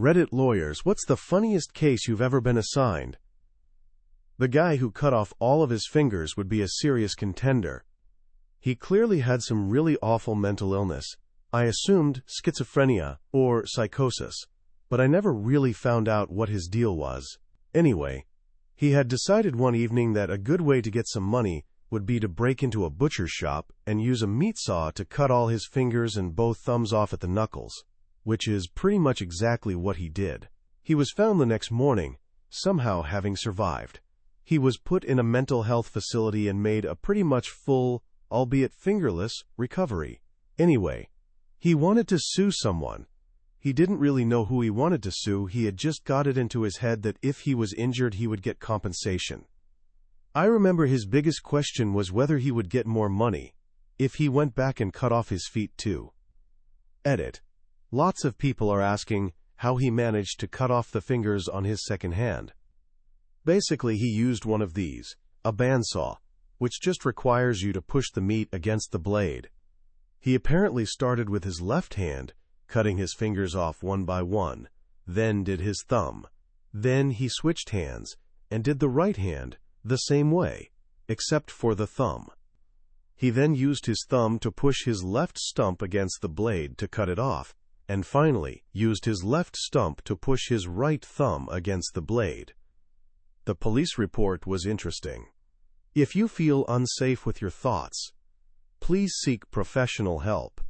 Reddit lawyers, what's the funniest case you've ever been assigned? The guy who cut off all of his fingers would be a serious contender. He clearly had some really awful mental illness. I assumed schizophrenia or psychosis, but I never really found out what his deal was. Anyway, he had decided one evening that a good way to get some money would be to break into a butcher's shop and use a meat saw to cut all his fingers and both thumbs off at the knuckles, which is pretty much exactly what he did. He was found the next morning, somehow having survived. He was put in a mental health facility and made a pretty much full, albeit fingerless, recovery. Anyway, he wanted to sue someone. He didn't really know who he wanted to sue. He had just got it into his head that if he was injured, he would get compensation. I remember his biggest question was whether he would get more money if he went back and cut off his feet too. Edit. Lots of people are asking how he managed to cut off the fingers on his second hand. Basically, he used one of these, a bandsaw, which just requires you to push the meat against the blade. He apparently started with his left hand, cutting his fingers off one by one, then did his thumb. Then he switched hands and did the right hand the same way, except for the thumb. He then used his thumb to push his left stump against the blade to cut it off, and finally used his left stump to push his right thumb against the blade. The police report was interesting. If you feel unsafe with your thoughts, please seek professional help.